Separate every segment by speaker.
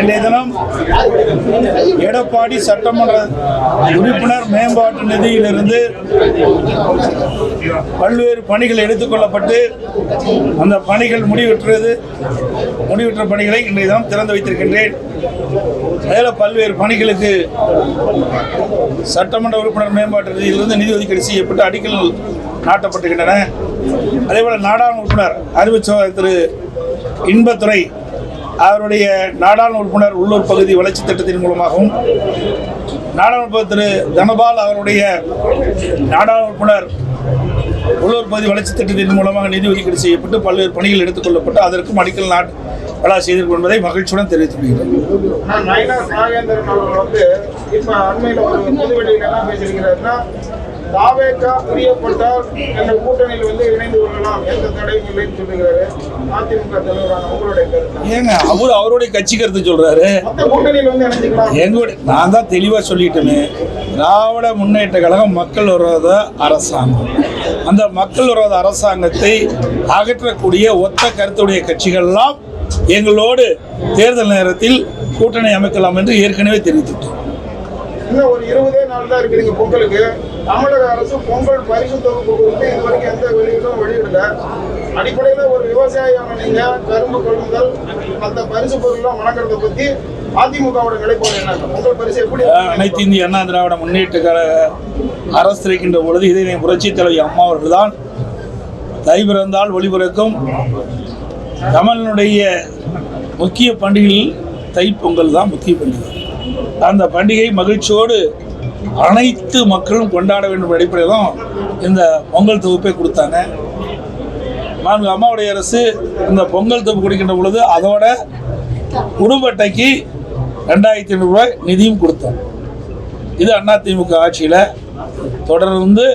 Speaker 1: இன்றைய தினம் எடப்பாடி சட்டமன்ற உறுப்பினர் மேம்பாட்டு நிதியிலிருந்து பல்வேறு பணிகள் எடுத்துக்கொள்ளப்பட்டு அந்த பணிகள் முடிவுற்ற பணிகளை இன்றைய தினம் திறந்து வைத்திருக்கின்றேன். அதில் பல்வேறு பணிகளுக்கு சட்டமன்ற உறுப்பினர் மேம்பாட்டு நிதியிலிருந்து நிதி ஒதுக்கீடு செய்யப்பட்டு அடிக்கல் நாட்டப்பட்டிருக்கின்றன. அதேபோல் நாடாளுமன்ற உறுப்பினர் அறிவிச்ச திரு இன்பத்துறை அவருடைய நாடாளுமன்ற உறுப்பினர் உள்ளூர் பகுதி வளர்ச்சி திட்டத்தின் மூலமாகவும், நாடாளுமன்ற திரு தனபால் அவருடைய நாடாளுமன்ற உறுப்பினர் உள்ளூர் பகுதி வளர்ச்சி திட்டத்தின் மூலமாக நிதி ஒதுக்கீடு செய்யப்பட்டு பல்வேறு பணிகள் எடுத்துக் கொள்ளப்பட்டு அதற்கும் அடிக்கல் விழா செய்திருக்கும் என்பதை மகிழ்ச்சியுடன் தெரிவித்துள்ளேன்.
Speaker 2: தாவேகா பிரியப்பட்டால் என்ற கூட்டணியில் இணைந்து கொள்ளலாம், எந்த தடையும் இல்லைன்னு சொல்லுகிறாரு. அதிமுக தலைவரான உங்களுடைய கருத்து
Speaker 1: ஏங்க? அவருடைய கட்சி கருத்து சொல்றாரு.
Speaker 2: கூட்டணியில் இணைஞ்சிக்கலாம்.
Speaker 1: எங்களுடைய நான் தான் தெளிவா சொல்லிட்டேனே, திராவிட முன்னேற்ற கழகம் மக்கள் விரோத அரசாங்கம். அந்த மக்கள் விரோத அரசாங்கத்தை அகற்றக்கூடிய ஒத்த கருத்துடைய கட்சிகள்லாம் எங்களோடு தேர்தல் நேரத்தில் கூட்டணி அமைக்கலாம் என்று ஏற்கனவே தெரிவித்துட்டோம்.
Speaker 2: இன்னும் ஒரு 20 நாள் தான் இருக்குதுங்க பொங்கலுக்கு. தமிழக அரசு பொங்கல் பரிசு தொகுப்பு கொடுத்து இதுவரைக்கும் எந்த வெளியிடல. அடிப்படையில் ஒரு விவசாயியான நீங்க கரும்பு கொள்முதல் மற்ற பரிசு பொருள்லாம் வழங்குறத பத்தி அதிமுகவோட நிலைப்பாடு என்ன? பொங்கல் பரிசு எப்படி?
Speaker 1: அனைத்து இந்திய அண்ணா திராவிட முன்னேற்ற கழக அரசு இருக்கின்ற பொழுது இதை புரட்சி தலைவி அம்மா அவர்கள் தான் தை பிறந்தால் ஒளிபிறக்கும் தமிழனுடைய முக்கிய பண்டிகையில் தைப்பொங்கல் தான் முக்கிய பண்டிகை. அந்த பண்டிகை மகிழ்ச்சியோடு அனைத்து மக்களும் கொண்டாட வேண்டும் அடிப்படையில் தான் இந்த பொங்கல் தொகுப்பை கொடுத்தாங்க. அம்மாவுடைய அரசு இந்த பொங்கல் தொகுப்பு கொடுக்கின்ற பொழுது அதோட குடும்ப அட்டைக்கு 2500 ரூபாய் நிதியும் கொடுத்தோம். இது அதிமுக ஆட்சியில் தொடர்ந்து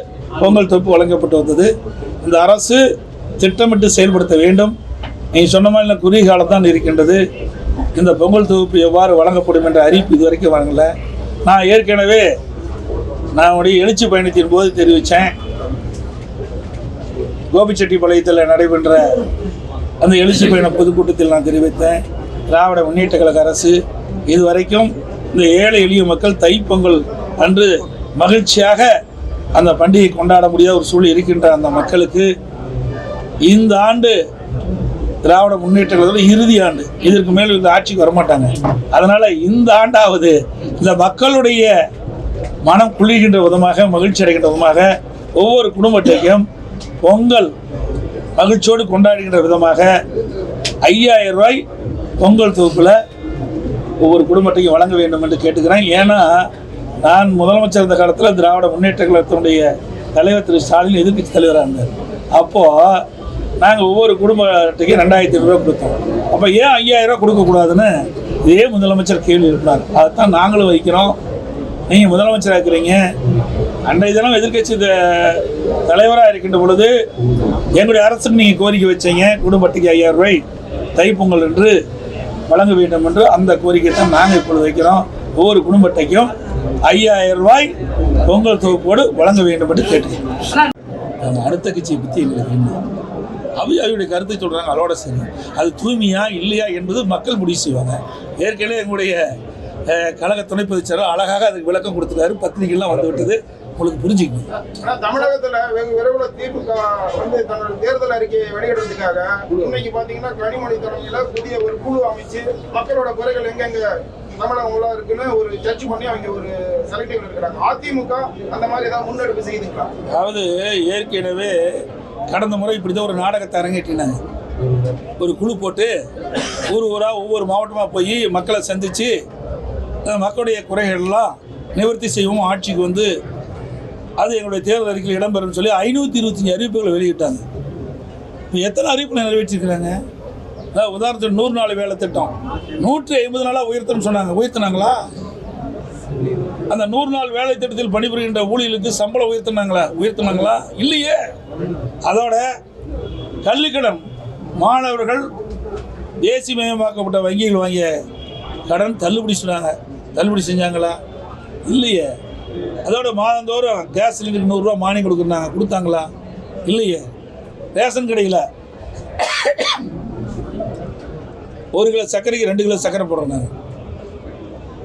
Speaker 1: பொங்கல் தொகுப்பு வழங்கப்பட்டு வந்தது. இந்த அரசு திட்டமிட்டு செயல்படுத்த வேண்டும். நீங்கள் சொன்ன மாதிரி குறுகிய காலத்தான் இருக்கின்றது. இந்த பொங்கல் தொகுப்பு எவ்வாறு வழங்கப்படும் என்ற அறிவிப்பு இதுவரைக்கும் வழங்கலை. நான் ஏற்கனவே நான் எழுச்சி பயணத்தின் போது தெரிவித்தேன். கோபிச்செட்டிப்பாளையத்தில் நடைபெற்ற அந்த எழுச்சி பயண பொதுக்கூட்டத்தில் நான் தெரிவித்தேன், திராவிட முன்னேற்ற கழக அரசு இதுவரைக்கும் இந்த ஏழை எளிய மக்கள் தைப்பொங்கல் அன்று மகிழ்ச்சியாக அந்த பண்டிகை கொண்டாட முடியாத ஒரு சூழல் இருக்கின்ற அந்த மக்களுக்கு இந்த ஆண்டு திராவிட முன்னேற்ற கழகத்தில் இறுதி ஆண்டு, இதற்கு மேல் இந்த ஆட்சிக்கு வரமாட்டாங்க. அதனால் இந்த ஆண்டாவது இந்த மக்களுடைய மனம் குளிர்கின்ற விதமாக, மகிழ்ச்சி அடைகின்ற விதமாக ஒவ்வொரு குடும்பத்தையும் பொங்கல் மகிழ்ச்சியோடு கொண்டாடுகின்ற விதமாக 5000 ரூபாய் பொங்கல் தொகுப்பில் ஒவ்வொரு குடும்பத்தையும் வழங்க வேண்டும் என்று கேட்டுக்கிறேன். ஏன்னா நான் முதலமைச்சர் இருந்த காலத்தில் திராவிட முன்னேற்ற கழகத்தினுடைய தலைவர் திரு ஸ்டாலின் எதிர்க்கட்சி தலைவராக இருந்தார். அப்போது நாங்கள் ஒவ்வொரு குடும்ப அட்டைக்கு 2500 ரூபா கொடுத்தோம். அப்போ ஏன் 5000 ரூபா கொடுக்கக்கூடாதுன்னு இதே முதலமைச்சர் கேள்வி எழுப்பினார். அதைத்தான் நாங்களும் வைக்கிறோம். நீங்கள் முதலமைச்சராக இருக்கிறீங்க, அன்றைய தினம் எதிர்கட்சி தலைவராக இருக்கின்ற பொழுது எங்களுடைய அரசுக்கு நீங்கள் கோரிக்கை வச்சீங்க, குடும்ப அட்டைக்கு 5000 ரூபாய் தைப்பொங்கல் என்று வழங்க வேண்டும் என்று. அந்த கோரிக்கை தான் நாங்கள் இப்பொழுது வைக்கிறோம். ஒவ்வொரு குடும்ப அட்டைக்கும் 5000 ரூபாய் பொங்கல் தொகுப்போடு வழங்க வேண்டும் என்று கேட்டுக்கிறோம். அடுத்த கட்சியை பற்றி எங்களுக்கு என்ன அவருடைய கருத்தை சொல்கிறாங்க, அதோட சரி. அது தூய்மையா இல்லையா என்பது மக்கள் முடிவு செய்வாங்க. ஏற்கனவே எங்களுடைய கழக துணை பொதுச்செயலாளர் அழகாக அதுக்கு விளக்கம் கொடுத்துருக்காரு. பத்திரிகைலாம் வந்து விட்டது, உங்களுக்கு புரிஞ்சுக்கணும்.
Speaker 2: தமிழகத்தில் வெகு விரைவில் திமுக தன்னோட தேர்தல் அறிக்கையை வெளியிடுறதுக்காக இன்னைக்கு பார்த்தீங்கன்னா கனிமொழி தலைமையில் புதிய ஒரு குழு அமைச்சு மக்களோட குறைகள் எங்கெங்க தமிழகங்களா இருக்குன்னு ஒரு சர்ச் பண்ணி அவங்க ஒரு செலக்டிவ் இருக்கிறாங்க. அதிமுக அந்த மாதிரி ஏதாவது முன்னெடுப்பு செய்யுதுங்களா?
Speaker 1: அதாவது ஏற்கனவே கடந்த முறை இப்படிதான் ஒரு நாடகத்தை அரங்கேற்றினாங்க. ஒரு குழு போட்டு ஊராக ஒவ்வொரு மாவட்டமாக போய் மக்களை சந்தித்து மக்களுடைய குறைகள்லாம் நிவர்த்தி செய்வோம், ஆட்சிக்கு வந்து அது எங்களுடைய தேர்தல் அறிக்கையில் இடம்பெறும்னு சொல்லி 525 அறிவிப்புகளை வெளியிட்டாங்க. இப்போ எத்தனை அறிவிப்புகளை நிறைவேற்றிருக்கிறாங்க? உதாரணத்துக்கு 100 நாள் வேலை திட்டம் 150 நாளாக உயர்த்தணும்னு சொன்னாங்க. உயர்த்தினாங்களா? அந்த 100 நாள் வேலை திட்டத்தில் பணிபுரிகின்ற ஊழியர்களுக்கு சம்பளம் உயர்த்தினாங்களா? இல்லையே. அதோட கல்விக்கடன் மாணவர்கள் தேசியமயமாக்கப்பட்ட வங்கிகள் வாங்கிய கடன் தள்ளுபடி செஞ்சாங்களா? இல்லையே. அதோட மாதந்தோறும் கேஸ் சிலிண்டருக்கு 100 ரூபா மானியம் கொடுத்தாங்களா? இல்லையே. ரேஷன் கடையில் 1 கிலோ சர்க்கரைக்கு 2 கிலோ சர்க்கரை போடுறாங்க.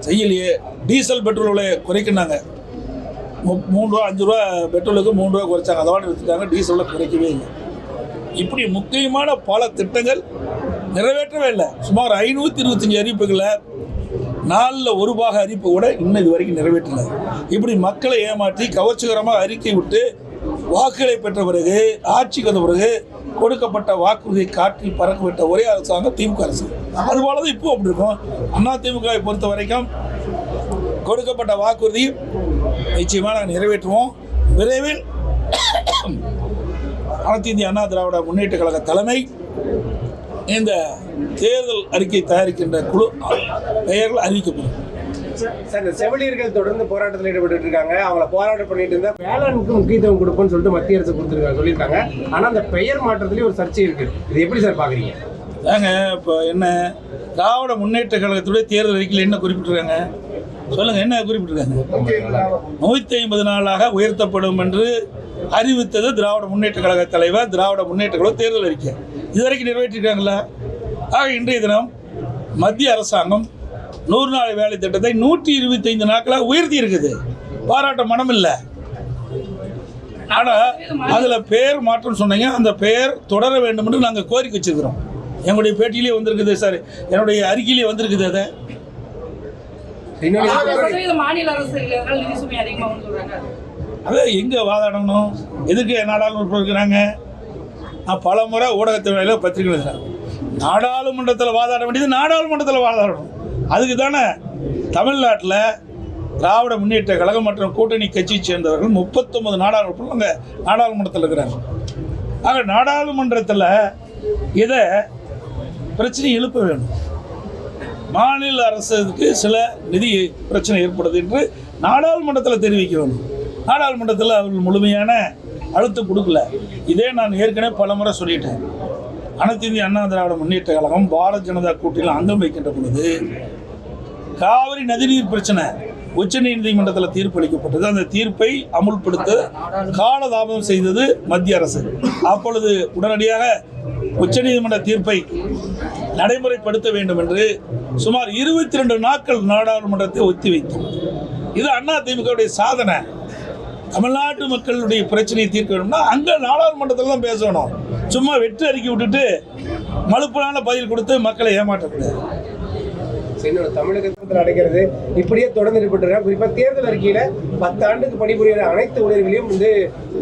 Speaker 1: செய்யலையே. டீசல் பெட்ரோல் விலையை குறைக்கினாங்க, 3 ரூபா 5 ரூபா பெட்ரோலுக்கு 3 ரூபா குறைச்சாங்க, அதோட எடுத்துட்டாங்க. டீசலை குறைக்கவே இல்லை. இப்படி முக்கியமான பல திட்டங்கள் நிறைவேற்றவே இல்லை. சுமார் 525 அறிவிப்புகளை 4ல் 1 பாக அறிவிப்பு கூட இன்னும் இது வரைக்கும் நிறைவேற்றலை. இப்படி மக்களை ஏமாற்றி கவர்ச்சிகரமாக அறிக்கை விட்டு வாக்குகளை பெற்ற பிறகு, ஆட்சிக்கு வந்த பிறகு கொடுக்கப்பட்ட வாக்குறுதியை காற்றில் பறக்க விட்ட ஒரே அரசாங்கம் திமுக அரசு. அதுபோல தான் இப்போ அப்படி இருக்கும். அண்ணா திமுகவை பொறுத்த வரைக்கும் கொடுக்கப்பட்ட வாக்குறுதி நிச்சயமாக நாங்கள் நிறைவேற்றுவோம். விரைவில் அனைத்து இந்திய அண்ணா திராவிட முன்னேற்ற கழக தலைமை இந்த தேர்தல் அறிக்கை தயாரிக்கின்ற குழு பெயர்கள் அறிவிக்கப்படும்.
Speaker 3: சார், இந்த செவிலியர்கள் தொடர்ந்து போராட்டத்தில் ஈடுபட்டு இருக்காங்க. அவங்கள போராட்டம் பண்ணிட்டு இருந்தா வேளாண்மைக்கு முக்கியத்துவம் கொடுப்போம்னு சொல்லிட்டு மத்திய அரசு சொல்லியிருக்காங்க. ஆனால் அந்த பெயர் மாற்றத்துலேயும் ஒரு சர்ச்சை இருக்கு. இது எப்படி சார் பார்க்குறீங்க?
Speaker 1: தாங்க இப்போ என்ன திராவிட முன்னேற்ற கழகத்துடைய தேர்தல் அறிக்கையில் என்ன குறிப்பிட்டிருக்காங்க சொல்லுங்க, என்ன குறிப்பிட்டிருக்காங்க? 150 நாளாக உயர்த்தப்படும் என்று அறிவித்தது திராவிட முன்னேற்ற கழக தலைவர், திராவிட முன்னேற்ற கழக தேர்தல் அறிக்கை. இதுவரைக்கும் நிறைவேற்றிருக்காங்களா? ஆக இன்றைய தினம் மத்திய அரசாங்கம் 100 நாள் வேலை திட்டத்தை 125 நாட்களாக உயர்த்தி இருக்குது. பாராட்ட மனம் இல்லை. ஆனால் அதில் பெயர் மாற்றம் சொன்னீங்க, அந்த பெயர் தொடர வேண்டும் என்று நாங்கள் கோரிக்கை வச்சிருக்கிறோம். எங்களுடைய பேட்டியிலே வந்திருக்குது சார், என்னுடைய அறிக்கையிலே வந்திருக்குது. அதை
Speaker 4: மாநில அரசு நிதி சுமை அதிகமாக சொல்றாங்க.
Speaker 1: அதை எங்கே வாதாடணும்? எதுக்கு நாடாளுமன்றம் இருக்கிறாங்க? நான் பல முறை ஊடகத்தின் வேலையில் பத்திரிகை எழுதுறேன். நாடாளுமன்றத்தில் வாதாட வேண்டியது நாடாளுமன்றத்தில் வாதாடணும். அதுக்கு தானே தமிழ்நாட்டில் திராவிட முன்னேற்ற கழகம் மற்றும் கூட்டணி கட்சியை சேர்ந்தவர்கள் 39 நாடாளுமன்றம் அங்கே நாடாளுமன்றத்தில் இருக்கிறாங்க. ஆக நாடாளுமன்றத்தில் இதை பிரச்சனை எழுப்ப வேண்டும். மாநில அரசுக்கு சில நிதி பிரச்சனை ஏற்படுது என்று நாடாளுமன்றத்தில் தெரிவிக்க வேண்டும். நாடாளுமன்றத்தில் அவர்கள் முழுமையான அழுத்தம் கொடுக்கல. இதே நான் ஏற்கனவே பல முறை சொல்லிட்டேன். அனைத்து இந்திய அண்ணா திராவிட முன்னேற்ற கழகம் பாரதிய ஜனதா கூட்டணியில் அங்கம் வைக்கின்ற பொழுது காவிரி நதிநீர் பிரச்சனை உச்சநீதிமன்றத்தில் தீர்ப்பு அளிக்கப்பட்டது. அந்த தீர்ப்பை அமுல்படுத்த காலதாமதம் செய்தது மத்திய அரசு. அப்பொழுது உடனடியாக உச்சநீதிமன்ற தீர்ப்பை நடைமுறைப்படுத்த வேண்டும் என்று சுமார் 22 நாட்கள் நாடாளுமன்றத்தை ஒத்திவைத்தோம். இது அதிமுகவுடைய சாதனை. தமிழ்நாட்டு மக்களுடைய பிரச்சனையை தீர்க்க வேணும்னா அங்கே நாடாளுமன்றத்தில் தான் பேசணும். சும்மா வெற்றி அறிக்கை விட்டுட்டு மலுப்பலான பதில் கொடுத்து மக்களை ஏமாற்றக்கூடாது.
Speaker 3: தமிழகத்தில் நடக்கிறது இப்படியே தொடர்ந்து ஏற்பட்டு குறிப்பாக தேர்தல் அறிக்கையில 10 ஆண்டுக்கு பணிபுரிகிற அனைத்து ஊழியர்களையும்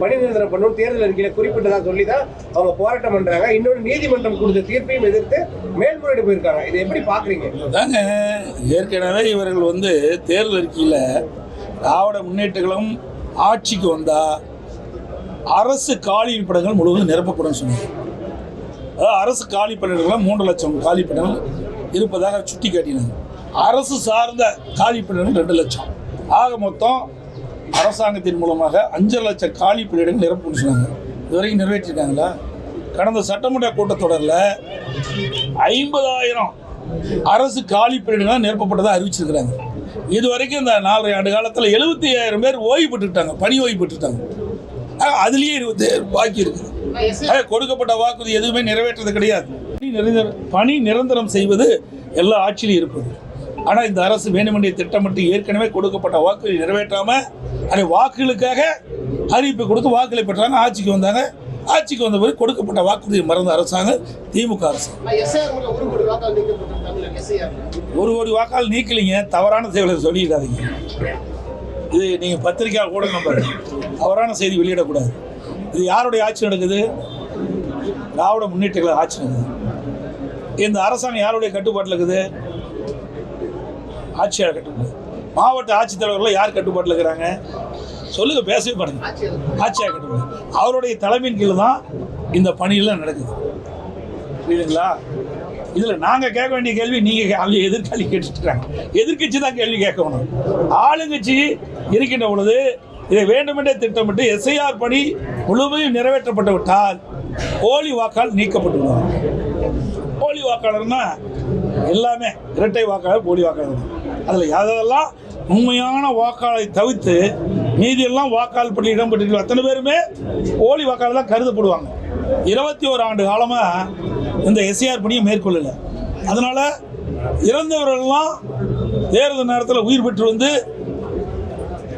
Speaker 3: பணி நிரந்தரம் பண்ணணும் தேர்தல் அறிக்கையில குறிப்பிட்டதா சொல்லிதான் அவங்க போராட்டம் பண்றாங்க. இன்னொரு நீதிமன்றம் கொடுத்த தீர்ப்பையும் எதிர்த்து மேல்முறையீடு போயிருக்காங்க. இதை எப்படி பாக்குறீங்க?
Speaker 1: தாங்க ஏற்கனவே இவர்கள் தேர்தல் அறிக்கையில திராவிட முன்னேற்ற கழகம் ஆட்சிக்கு வந்தா அரசு காலிப்படங்கள் முழுவதும் நிரப்பப்படும் சொன்னாங்க. அதாவது அரசு காலிப்படங்கள் 3 லட்சம் காலிப்படங்கள் இருப்பதாக சுட்டி காட்டினாங்க. அரசு சார்ந்த காலிப்படங்கள் 2 லட்சம். ஆக மொத்தம் அரசாங்கத்தின் மூலமாக 5 லட்சம் காலிப்படங்கள் நிரப்பணும்னு சொன்னாங்க. இதுவரைக்கும் நிறைவேற்றிருக்காங்களா? கடந்த சட்டமன்ற கூட்டத்தொடரில் 50,000 அரசு காலிப்படங்கள் நிரப்பப்பட்டதாக அறிவிச்சிருக்கிறாங்க. இதுவரைக்கும் இந்த 4 ஆண்டு காலத்தில் 75,000 பேர் ஓய்வு பெற்றுட்டாங்க, பணி ஓய்வு பெற்றுட்டாங்க. அதுலேயே 27 பாக்கி இருக்குது. கொடுக்கப்பட்ட வாக்குறுதி எதுவுமே நிறைவேற்றது கிடையாது. பணி நிரந்தரம் செய்வது எல்லா ஆட்சியிலும் இருப்பது. ஆனால் இந்த அரசு வேண்டுமென்றே திட்டமிட்டு ஏற்கனவே கொடுக்கப்பட்ட வாக்குறுதி நிறைவேற்றாமல் அதை வாக்குகளுக்காக அறிவிப்பு கொடுத்து வாக்குகளை பெற்றாங்க. ஆட்சிக்கு வந்தாங்க. ஆட்சிக்கு வந்த பிறகு கொடுக்கப்பட்ட வாக்குறுதியை மறந்த அரசாங்கம் திமுக அரசு. 1 கோடி வாக்கால் நீக்கலிங்க. தவறான செய்திகளை சொல்லிடாதீங்க. இது நீங்கள் பத்திரிக்கையாக கூட நம்ம தவறான செய்தி வெளியிடக்கூடாது. இது யாருடைய ஆட்சி நடக்குது? திராவிட முன்னேற்ற கழக ஆட்சி நடக்குது. இந்த அரசாங்கம் யாருடைய கட்டுப்பாட்டில் இருக்குது? ஆட்சியாளர் கட்டுப்பாடு. மாவட்ட ஆட்சித்தலைவர்கள் யார் கட்டுப்பாட்டில் இருக்கிறாங்க? சொல்லுங்க, பேசவே பாருங்க. ஆட்சியாளர் கட்டுப்பாடு. அவருடைய தலைமையின் கீழ் தான் இந்த பணியெல்லாம் நடக்குது. புரியுதுங்களா? இதில் நாங்கள் கேட்க வேண்டிய கேள்வி நீங்கள் எதிர்காலி கேட்டுட்டு இருக்காங்க. எதிர்கட்சி தான் கேள்வி கேட்கணும். ஆளுங்கட்சி இருக்கின்ற பொழுது இதை வேண்டுமென்றே திட்டமிட்டு எஸ்ஐஆர் பணி முழுமையும் நிறைவேற்றப்பட்டு விட்டால் போலி வாக்காளர் நீக்கப்பட்டுள்ளது. போலி வாக்காளர்னா எல்லாமே இரட்டை வாக்காளர், போலி வாக்காளர். அதில் யாரெல்லாம் உண்மையான வாக்காளரை தவிர்த்து மீதியெல்லாம் வாக்காளர் பள்ளி இடம்பெற்று அத்தனை பேருமே போலி வாக்காளர் தான் கருதப்படுவாங்க. 21 ஆண்டு காலமாக இந்த எஸ்ஐஆர் பணியை மேற்கொள்ளலை. அதனால் இறந்தவர்கள்லாம் தேர்தல் நேரத்தில் உயிர் பெற்று வந்து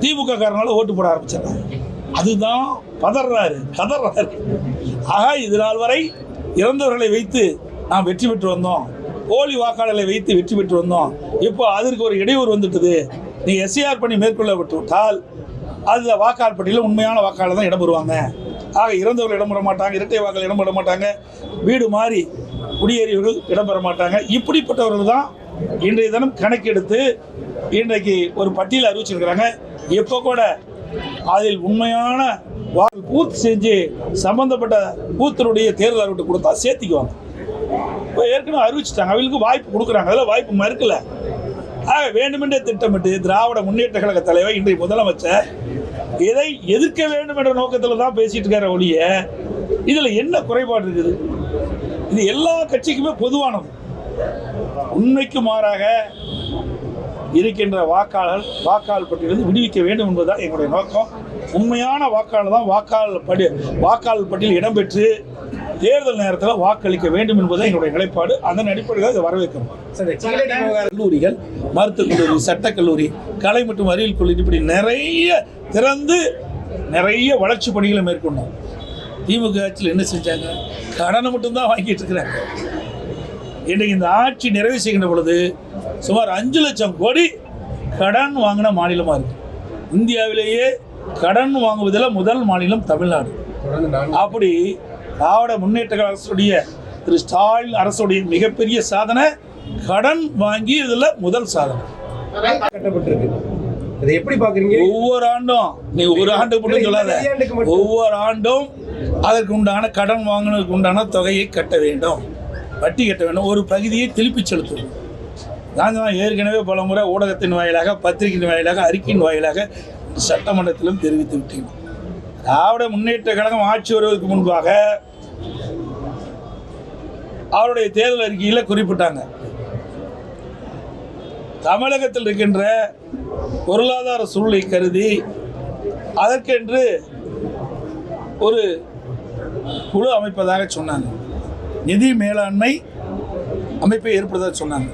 Speaker 1: திமுக காரனால ஓட்டு போட ஆரம்பிச்சாங்க. அதுதான் கதறாரு. ஆக இது நாள் வரை இறந்தவர்களை வைத்து நாம் வெற்றி பெற்று வந்தோம், போலி வாக்காளர்களை வைத்து வெற்றி பெற்று வந்தோம். இப்போ அதற்கு ஒரு இடையூறு வந்துட்டது. நீ எஸ்ஐஆர் பண்ணி மேற்கொள்ள விட்டுவிட்டால் அது வாக்காளர் பட்டியலில் உண்மையான வாக்காளர் தான் இடம் பெறுவாங்க. ஆக இறந்தவர்கள் இடம் பெற மாட்டாங்க, இரட்டை வாக்காளர் இடம் பெற மாட்டாங்க, வீடு மாறி குடியேறியவர்கள் இடம் பெற மாட்டாங்க. இப்படிப்பட்டவர்கள் தான் இன்றைய தினம் கணக்கெடுத்து இன்றைக்கு ஒரு பட்டியல் அறிவிச்சிருக்கிறாங்க. இப்போ கூட அதில் உண்மையான பூத் செஞ்சு சம்பந்தப்பட்ட பூத்தினுடைய தேர்தல் அறிவிட்டு கொடுத்தா சேர்த்திக்குவாங்க. இப்போ ஏற்கனவே அறிவிச்சிட்டாங்க, அவங்களுக்கு வாய்ப்பு கொடுக்குறாங்க, அதில் வாய்ப்பு மறுக்கல. ஆக வேண்டுமென்றே திட்டமிட்டு திராவிட முன்னேற்ற கழக தலைவர் இன்றைய முதலமைச்சர் இதை எதிர்க்க வேண்டும் என்ற நோக்கத்தில் தான் பேசிட்டு இருக்கார ஒழிய இதில் என்ன குறைபாடு இருக்குது? இது எல்லா கட்சிக்குமே பொதுவானது. உண்மைக்கு மாறாக இருக்கின்ற வாக்காளர் பட்டியலிருந்து விடுவிக்க வேண்டும் என்பதுதான் எங்களுடைய நோக்கம். உண்மையான வாக்காளர் தான் வாக்காளர் பட்டியல் இடம்பெற்று தேர்தல் நேரத்தில் வாக்களிக்க வேண்டும் என்பது எங்களுடைய நிலைப்பாடு. அதன் அடிப்படையில் இதை வரவேற்கணும். கல்லூரிகள், மருத்துவக் கல்லூரி, சட்டக்கல்லூரி, கலை மற்றும் அறிவியல் கல்லூரி இப்படி நிறைய திறந்து நிறைய வளர்ச்சி பணிகளை மேற்கொண்டோம். திமுக ஆட்சியில் என்ன செஞ்சாங்க? கடனை மட்டும்தான் வாங்கிட்டு இருக்கிறாங்க. இன்றைக்கு இந்த ஆட்சி நிறைவு செய்கின்ற பொழுது சுமார் 5 லட்சம் கோடி கடன் வாங்கின மாநிலமாக இருக்கு. இந்தியாவிலேயே கடன் வாங்குவதில் முதல் மாநிலம் தமிழ்நாடு. அப்படி திராவிட முன்னேற்ற அரசுடைய திரு ஸ்டாலின் அரசுடைய மிகப்பெரிய சாதனை கடன் வாங்கி இதில் முதல் சாதனை.
Speaker 3: இதை எப்படி பாக்குறீங்க?
Speaker 1: ஒவ்வொரு ஆண்டும் நீ ஒரு ஆண்டு மட்டும் சொல்லாத, ஒவ்வொரு ஆண்டும் அதற்கு உண்டான கடன் வாங்கினதுக்கு உண்டான தொகையை கட்ட வேண்டும், வட்டி கட்ட வேண்டும், ஒரு பகுதியை திருப்பி செலுத்தணும். நான் ஏற்கனவே பல முறை ஊடகத்தின் வாயிலாக, பத்திரிகையின் வாயிலாக, அறிக்கையின் வாயிலாக சட்டமன்றத்திலும் தெரிவித்து விட்டேன். திராவிட முன்னேற்ற கழகம் ஆட்சி வருவதற்கு முன்பாக அவருடைய தேர்தல் அறிக்கையில் குறிப்பிட்டாங்க, தமிழகத்தில் இருக்கின்ற பொருளாதார சூழலை கருதி அதற்கென்று ஒரு குழு அமைப்பதாக சொன்னாங்க. நிதி மேலாண்மை அமைப்பை ஏற்படுத்த சொன்னாங்க.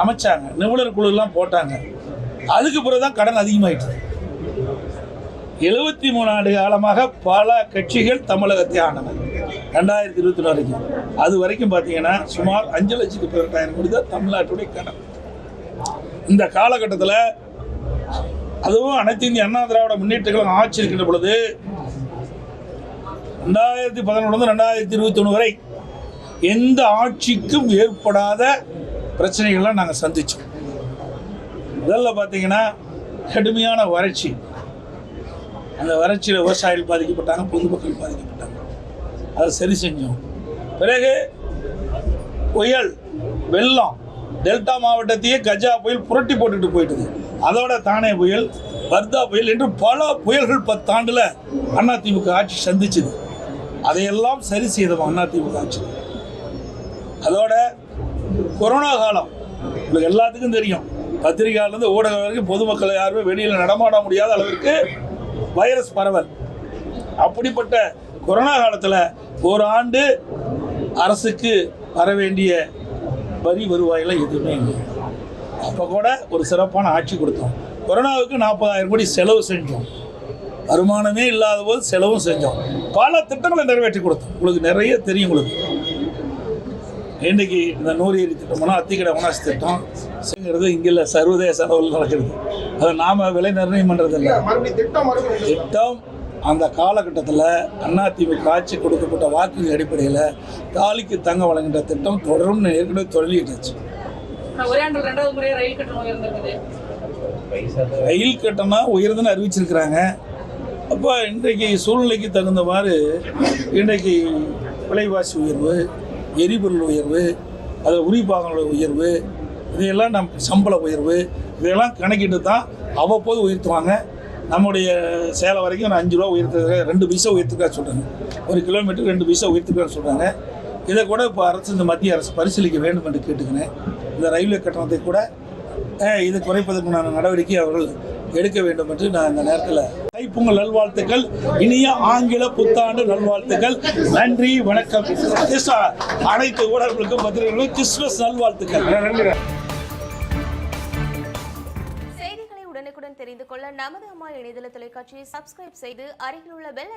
Speaker 1: அமைச்சாங்க, நிபுணர் குழுலாம் போட்டாங்க. அதுக்கு பிறகுதான் கடன் அதிகமாயிட்டு. 73 ஆண்டு காலமாக பல கட்சிகள் தமிழகத்தை ஆண்டன. 2021 வரைக்கும், அது வரைக்கும் பார்த்தீங்கன்னா சுமார் 5,18,000 கோடி தான் தமிழ்நாட்டுடைய கடன். இந்த காலகட்டத்தில் அதுவும் அனைத்து இந்திய அண்ணா திராவிட முன்னேற்ற கழகம் ஆட்சி இருக்கின்ற பொழுது 2011 2021 வரை எந்த ஆட்சிக்கும் ஏற்படாத பிரச்சனைகள்லாம் நாங்கள் சந்தித்தோம். முதல்ல பார்த்தீங்கன்னா கடுமையான வறட்சி. அந்த வறட்சியில் விவசாயிகள் பாதிக்கப்பட்டாங்க, பொதுமக்கள் பாதிக்கப்பட்டாங்க. அதை சரி செஞ்சோம். பிறகு புயல், வெள்ளம், டெல்டா மாவட்டத்தையே கஜா புயல் புரட்டி போட்டுட்டு போயிட்டுது. அதோட தானே புயல், வர்தா புயல் என்று பல புயல்கள் 10 ஆண்டுல அதிமுக ஆட்சி சந்திச்சுது. அதையெல்லாம் சரி செய்தோம் அதிமுக ஆட்சி. அதோட கொரோனா காலம் உங்களுக்கு எல்லாத்துக்கும் தெரியும். பத்திரிகையாளர்லேருந்து ஊடகம் வரைக்கும் பொதுமக்கள் யாருமே வெளியில் நடமாட முடியாத அளவிற்கு வைரஸ் பரவல். அப்படிப்பட்ட கொரோனா காலத்தில் ஒரு ஆண்டு அரசுக்கு வர வேண்டிய வரி வருவாயில் எதுவுமே இல்லை. அப்போ கூட ஒரு சிறப்பான ஆட்சி கொடுத்தோம். கொரோனாவுக்கு 40,000 கோடி செலவு செஞ்சோம். வருமானமே இல்லாத போது செலவும் செஞ்சோம். பல திட்டங்களை நிறைவேற்றி கொடுத்தோம். உங்களுக்கு நிறைய தெரியும். உங்களுக்கு இன்றைக்கி இந்த 100 ஏரி திட்டம்னா அத்திக்கடை உணாசி திட்டம் செய்கிறது இங்கே இல்லை, சர்வதேச அளவில் நடக்கிறது. அதை நாம் விலை நிர்ணயம் பண்ணுறதில்லை. திட்டம் அந்த காலகட்டத்தில் அதிமுக ஆட்சி கொடுக்கப்பட்ட வாக்குகள் அடிப்படையில் தாலிக்கு தங்க வழங்குகின்ற திட்டம் தொடரும் ஏற்கனவே தொடங்கிடுச்சு. ரயில் கட்டணம் உயர்ந்துன்னு அறிவிச்சிருக்கிறாங்க. அப்போ இன்றைக்கு சூழ்நிலைக்கு தகுந்த மாதிரி இன்றைக்கு விலைவாசி உயர்வு, எரிபொருள் உயர்வு, அதில் உரிபாகங்களோட உயர்வு, இதையெல்லாம் சம்பள உயர்வு, இதையெல்லாம் கணக்கிட்டு தான் அவ்வப்போது உயர்த்துவாங்க. நம்முடைய சேலம் வரைக்கும் 5 ரூபா உயர்த்துக்காக 2 பைசா உயர்த்துக்காக சொல்கிறாங்க. ஒரு கிலோமீட்டருக்கு 2 பைசா உயர்த்துக்காக சொல்கிறாங்க. இதை கூட இப்போ அரசு, இந்த மத்திய அரசு பரிசீலிக்க வேண்டும் என்று கேட்டுக்கிறேன். இந்த ரயில்வே கட்டணத்தை கூட இது குறைப்பதற்குண்டான நடவடிக்கை அவர்கள் எடுக்க வேண்டும் என்று நான் இந்த நேரத்தில் தைப்பொங்கல் நல்வாழ்த்துக்கள், இனிய ஆங்கில புத்தாண்டு நல்வாழ்த்துக்கள். நன்றி, வணக்கம். அனைத்து ஊடகங்களுக்கும் பத்திரிகைகளுக்கும் கிறிஸ்துமஸ் நல்வாழ்த்துக்கள்.
Speaker 5: தெரிந்து கொள்ள நமது அம்மா இணையதள தொலைக்காட்சியை சப்ஸ்கிரைப் செய்து அருகில் உள்ள பெல்